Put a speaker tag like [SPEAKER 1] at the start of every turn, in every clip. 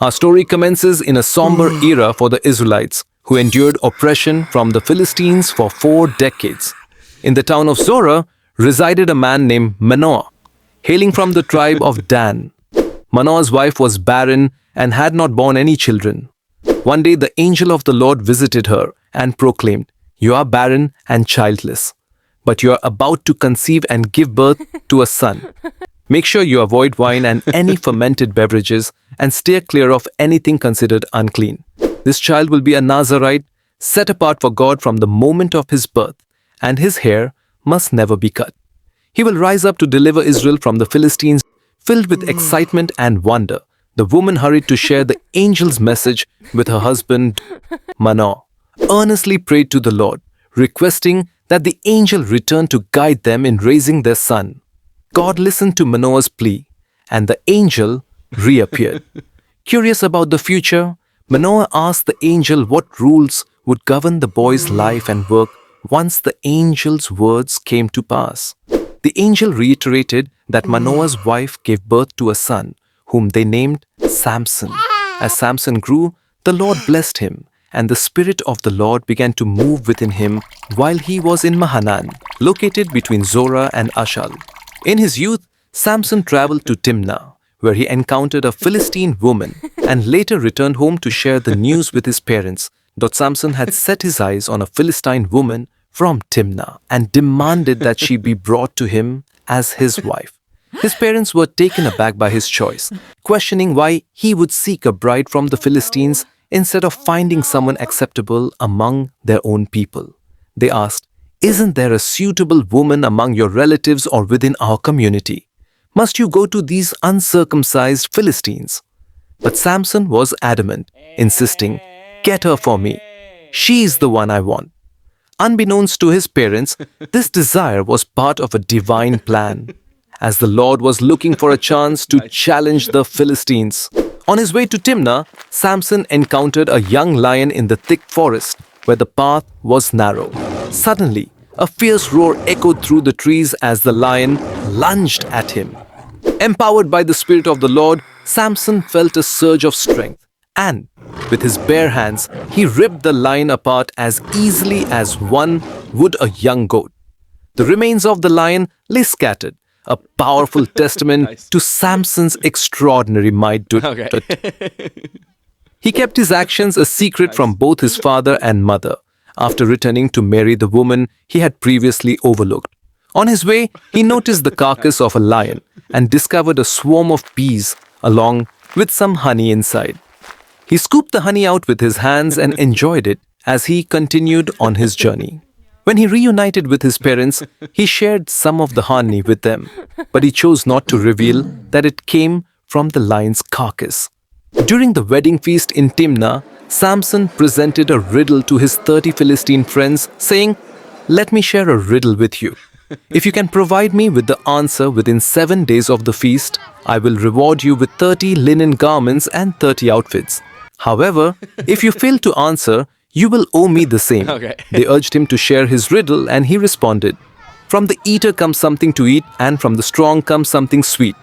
[SPEAKER 1] Our story commences in a somber era for the Israelites, who endured oppression from the Philistines for 4 decades. In the town of Zorah resided a man named Manoah, hailing from the tribe of Dan. Manoah's wife was barren and had not borne any children. One day the angel of the Lord visited her and proclaimed, "You are barren and childless, but you are about to conceive and give birth to a son. Make sure you avoid wine and any fermented beverages and steer clear of anything considered unclean. This child will be a Nazarite, set apart for God from the moment of his birth, and his hair must never be cut. He will rise up to deliver Israel from the Philistines." Filled with excitement and wonder, the woman hurried to share the angel's message with her husband. Manoah earnestly prayed to the Lord, requesting that the angel return to guide them in raising their son. God listened to Manoah's plea, and the angel reappeared. Curious about the future, Manoah asked the angel what rules would govern the boy's life and work once the angel's words came to pass. The angel reiterated that Manoah's wife gave birth to a son, whom they named Samson. As Samson grew, the Lord blessed him, and the Spirit of the Lord began to move within him while he was in Mahanaim, located between Zorah and Ashal. In his youth, Samson traveled to Timnah, where he encountered a Philistine woman and later returned home to share the news with his parents that Samson had set his eyes on a Philistine woman from Timnah and demanded that she be brought to him as his wife. His parents were taken aback by his choice, questioning why he would seek a bride from the Philistines instead of finding someone acceptable among their own people. They asked, "Isn't there a suitable woman among your relatives or within our community? Must you go to these uncircumcised Philistines?" But Samson was adamant, insisting, "Get her for me. She's the one I want." Unbeknownst to his parents, this desire was part of a divine plan, as the Lord was looking for a chance to challenge the Philistines. On his way to Timnah, Samson encountered a young lion in the thick forest, where the path was narrow. Suddenly, a fierce roar echoed through the trees as the lion lunged at him. Empowered by the Spirit of the Lord, Samson felt a surge of strength, and with his bare hands, he ripped the lion apart as easily as one would a young goat. The remains of the lion lay scattered, a powerful testament to Samson's extraordinary might. He kept his actions a secret from both his father and mother, after returning to marry the woman he had previously overlooked. On his way, he noticed the carcass of a lion and discovered a swarm of bees along with some honey inside. He scooped the honey out with his hands and enjoyed it as he continued on his journey. When he reunited with his parents, he shared some of the honey with them, but he chose not to reveal that it came from the lion's carcass. During the wedding feast in Timnah, Samson presented a riddle to his 30 Philistine friends, saying, "Let me share a riddle with you. If you can provide me with the answer within 7 days of the feast, I will reward you with 30 linen garments and 30 outfits. However, if you fail to answer, you will owe me the same." They urged him to share his riddle, and he responded, "From the eater comes something to eat, and from the strong comes something sweet."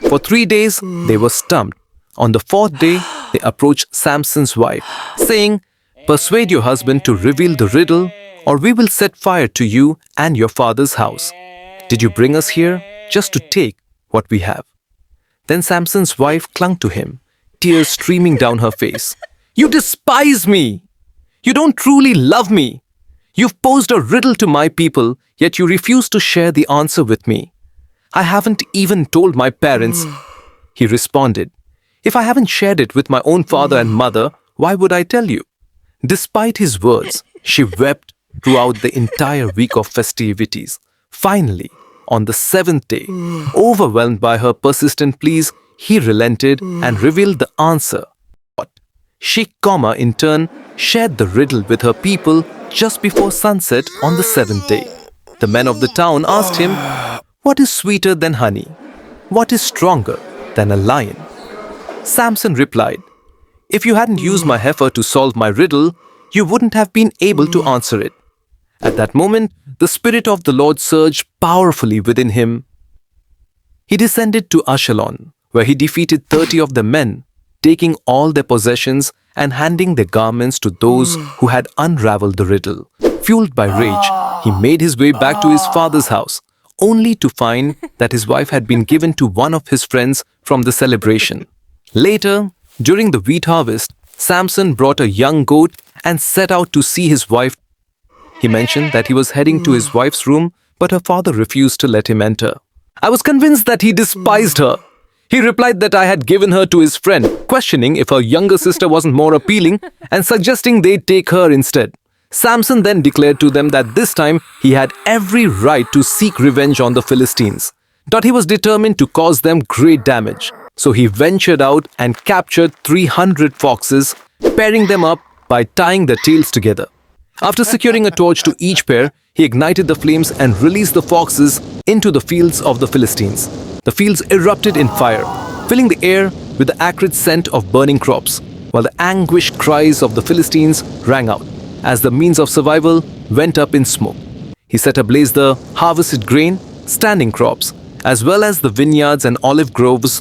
[SPEAKER 1] For 3 days, they were stumped. On the 4th day, they approached Samson's wife, saying, "Persuade your husband to reveal the riddle, or we will set fire to you and your father's house. Did you bring us here just to take what we have?" Then Samson's wife clung to him, tears streaming down her face. "You despise me! You don't truly love me! You've posed a riddle to my people, yet you refuse to share the answer with me." "I haven't even told my parents," he responded. "If I haven't shared it with my own father and mother, why would I tell you?" Despite his words, she wept throughout the entire week of festivities. Finally, on the 7th day, overwhelmed by her persistent pleas, he relented and revealed the answer. She, in turn, shared the riddle with her people just before sunset on the 7th day. The men of the town asked him, "What is sweeter than honey? What is stronger than a lion?" Samson replied, "If you hadn't used my heifer to solve my riddle, you wouldn't have been able to answer it." At that moment, the Spirit of the Lord surged powerfully within him. He descended to Ashalon, where he defeated 30 of the men, taking all their possessions and handing their garments to those who had unraveled the riddle. Fueled by rage, he made his way back to his father's house, only to find that his wife had been given to one of his friends from the celebration. Later, during the wheat harvest, Samson brought a young goat and set out to see his wife. He mentioned that he was heading to his wife's room, but her father refused to let him enter. I was convinced that he despised her. He replied that I had given her to his friend, questioning if her younger sister wasn't more appealing and suggesting they take her instead. Samson then declared to them that this time he had every right to seek revenge on the Philistines, but he was determined to cause them great damage. So he ventured out and captured 300 foxes, pairing them up by tying their tails together. After securing a torch to each pair, he ignited the flames and released the foxes into the fields of the Philistines. The fields erupted in fire, filling the air with the acrid scent of burning crops, while the anguished cries of the Philistines rang out as the means of survival went up in smoke. He set ablaze the harvested grain, standing crops, as well as the vineyards and olive groves.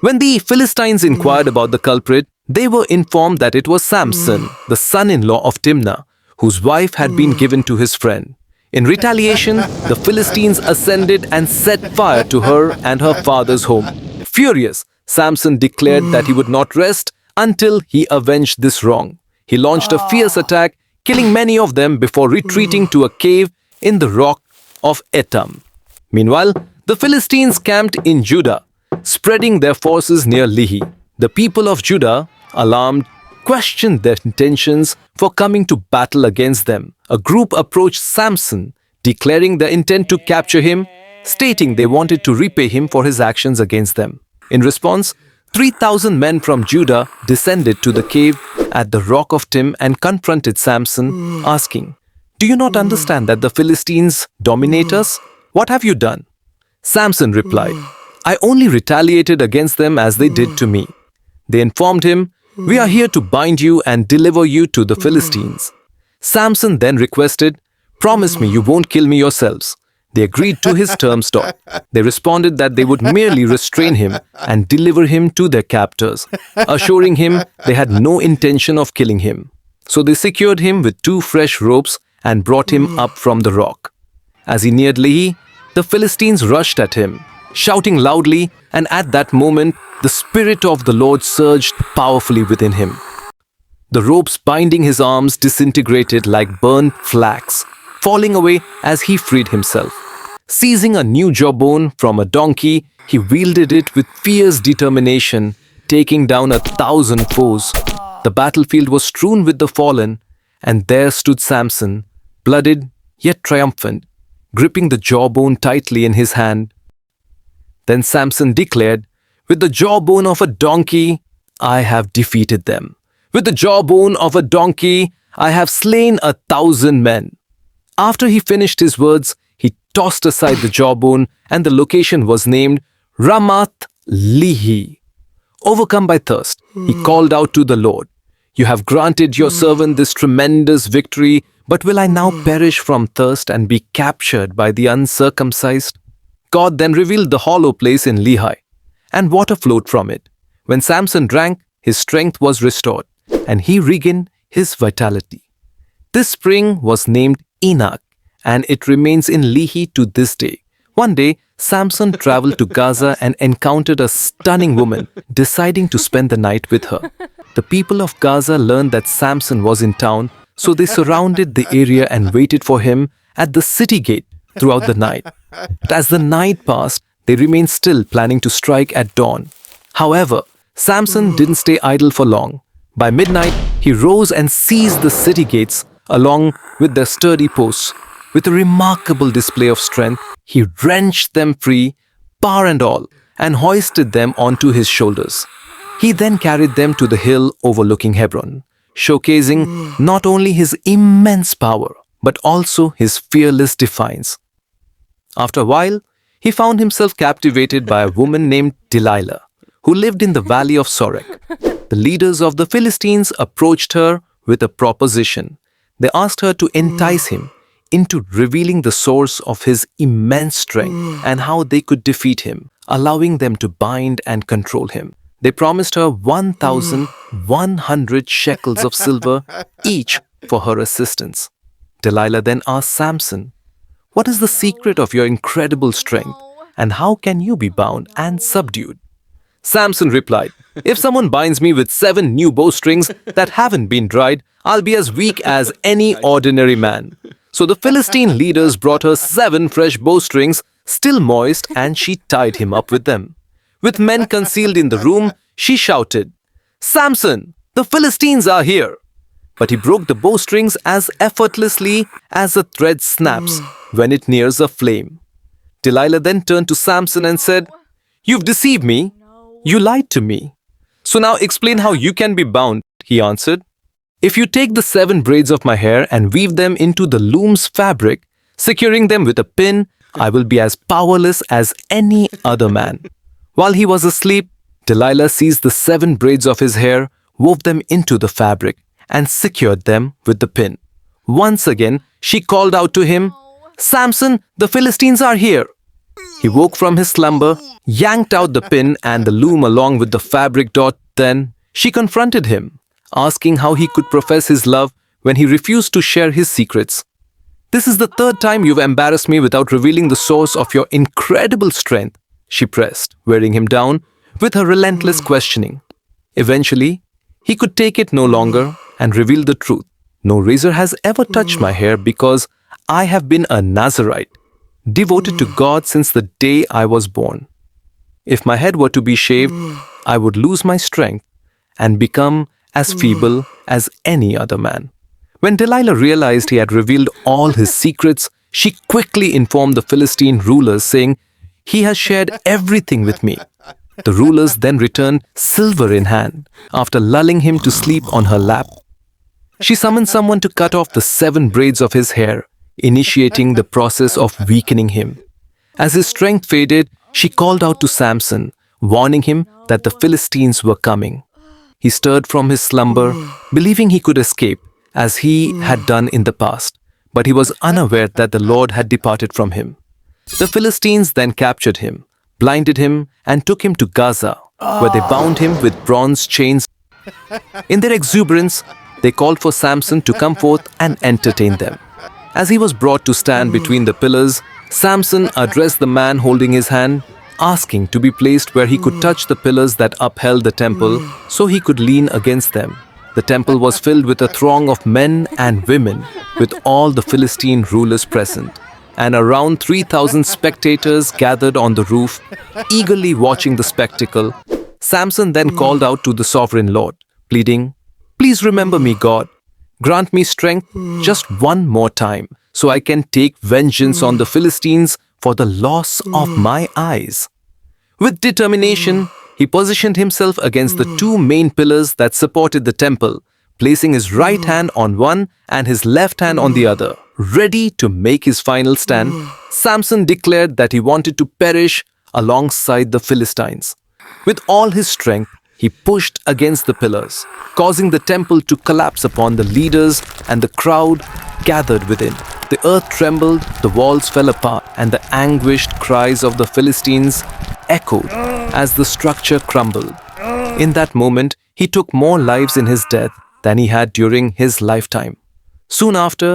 [SPEAKER 1] When the Philistines inquired about the culprit, they were informed that it was Samson, the son-in-law of Timnah, whose wife had been given to his friend. In retaliation, the Philistines ascended and set fire to her and her father's home. Furious, Samson declared that he would not rest until he avenged this wrong. He launched a fierce attack, killing many of them before retreating to a cave in the rock of Etam. Meanwhile, the Philistines camped in Judah, spreading their forces near Lehi. The people of Judah, alarmed, questioned their intentions for coming to battle against them. A group approached Samson, declaring their intent to capture him, stating they wanted to repay him for his actions against them. In response, 3,000 men from Judah descended to the cave at the rock of Tim and confronted Samson, asking, "Do you not understand that the Philistines dominate us? What have you done?" Samson replied, "I only retaliated against them as they did to me." They informed him, "We are here to bind you and deliver you to the Philistines." Samson then requested, "Promise me you won't kill me yourselves." They agreed to his terms. They responded that they would merely restrain him and deliver him to their captors, assuring him they had no intention of killing him. So they secured him with 2 fresh ropes and brought him up from the rock. As he neared Lehi, the Philistines rushed at him, shouting loudly, and at that moment, the Spirit of the Lord surged powerfully within him. The ropes binding his arms disintegrated like burnt flax, falling away as he freed himself. Seizing a new jawbone from a donkey, he wielded it with fierce determination, taking down 1,000 foes. The battlefield was strewn with the fallen, and there stood Samson, blooded yet triumphant, gripping the jawbone tightly in his hand. Then Samson declared, "With the jawbone of a donkey, I have defeated them. With the jawbone of a donkey, I have slain 1,000 men." After he finished his words, he tossed aside the jawbone, and the location was named Ramath Lehi. Overcome by thirst, he called out to the Lord, "You have granted your servant this tremendous victory, but will I now perish from thirst and be captured by the uncircumcised?" God then revealed the hollow place in Lehi, and water flowed from it. When Samson drank, his strength was restored, and he regained his vitality. This spring was named Enoch, and it remains in Lehi to this day. One day, Samson traveled to Gaza and encountered a stunning woman, deciding to spend the night with her. The people of Gaza learned that Samson was in town, so they surrounded the area and waited for him at the city gate throughout the night. But as the night passed, they remained still, planning to strike at dawn. However, Samson didn't stay idle for long. By midnight, he rose and seized the city gates along with their sturdy posts. With a remarkable display of strength, he wrenched them free, bar and all, and hoisted them onto his shoulders. He then carried them to the hill overlooking Hebron, showcasing not only his immense power, but also his fearless defiance. After a while, he found himself captivated by a woman named Delilah, who lived in the valley of Sorek. The leaders of the Philistines approached her with a proposition. They asked her to entice him into revealing the source of his immense strength and how they could defeat him, allowing them to bind and control him. They promised her 1,100 shekels of silver each for her assistance. Delilah then asked Samson, "What is the secret of your incredible strength, and how can you be bound and subdued?" Samson replied, "If someone binds me with 7 new bowstrings that haven't been dried, I'll be as weak as any ordinary man." So the Philistine leaders brought her 7 fresh bowstrings, still moist, and she tied him up with them. With men concealed in the room, she shouted, "Samson, the Philistines are here!" But he broke the bowstrings as effortlessly as a thread snaps when it nears a flame. Delilah then turned to Samson and said, "You've deceived me. You lied to me. So now explain how you can be bound," he answered. "If you take the 7 braids of my hair and weave them into the loom's fabric, securing them with a pin, I will be as powerless as any other man." While he was asleep, Delilah seized the 7 braids of his hair, wove them into the fabric, and secured them with the pin. Once again, she called out to him, "Samson, the Philistines are here!" He woke from his slumber, yanked out the pin and the loom along with the fabric dot. Then she confronted him, asking how he could profess his love when he refused to share his secrets. "This is the 3rd time you've embarrassed me without revealing the source of your incredible strength," she pressed, wearing him down with her relentless questioning. Eventually, he could take it no longer and revealed the truth. "No razor has ever touched my hair because I have been a Nazarite, devoted to God since the day I was born. If my head were to be shaved, I would lose my strength and become as feeble as any other man." When Delilah realized he had revealed all his secrets, she quickly informed the Philistine rulers, saying, "He has shared everything with me." The rulers then returned silver in hand. After lulling him to sleep on her lap, she summoned someone to cut off the 7 braids of his hair, initiating the process of weakening him. As his strength faded, she called out to Samson, warning him that the Philistines were coming. He stirred from his slumber, believing he could escape, as he had done in the past, but he was unaware that the Lord had departed from him. The Philistines then captured him, blinded him, and took him to Gaza, where they bound him with bronze chains. In their exuberance, they called for Samson to come forth and entertain them. As he was brought to stand between the pillars, Samson addressed the man holding his hand, asking to be placed where he could touch the pillars that upheld the temple so he could lean against them. The temple was filled with a throng of men and women, with all the Philistine rulers present, and around 3,000 spectators gathered on the roof, eagerly watching the spectacle. Samson then called out to the sovereign Lord, pleading, "Please remember me, God. Grant me strength just one more time, so I can take vengeance on the Philistines for the loss of my eyes." With determination, he positioned himself against the 2 main pillars that supported the temple, placing his right hand on one and his left hand on the other. Ready to make his final stand, Samson declared that he wanted to perish alongside the Philistines. With all his strength, he pushed against the pillars, causing the temple to collapse upon the leaders and the crowd gathered within. The earth trembled, the walls fell apart, and the anguished cries of the Philistines echoed as the structure crumbled. In that moment, he took more lives in his death than he had during his lifetime. Soon after,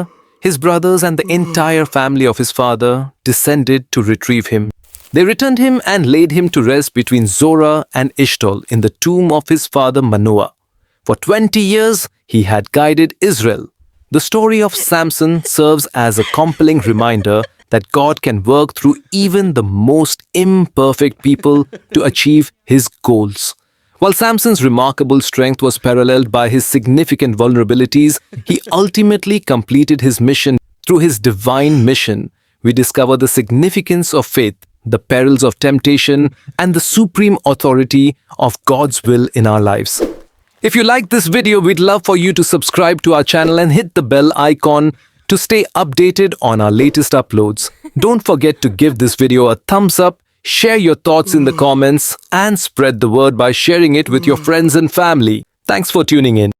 [SPEAKER 1] his brothers and the entire family of his father descended to retrieve him. They returned him and laid him to rest between Zorah and Eshtaol in the tomb of his father Manoah. For 20 years, he had guided Israel. The story of Samson serves as a compelling reminder that God can work through even the most imperfect people to achieve his goals. While Samson's remarkable strength was paralleled by his significant vulnerabilities, he ultimately completed his mission. Through his divine mission, we discover the significance of faith, the perils of temptation, and the supreme authority of God's will in our lives. If you like this video, we'd love for you to subscribe to our channel and hit the bell icon to stay updated on our latest uploads. Don't forget to give this video a thumbs up, share your thoughts in the comments, and spread the word by sharing it with your friends and family. Thanks for tuning in.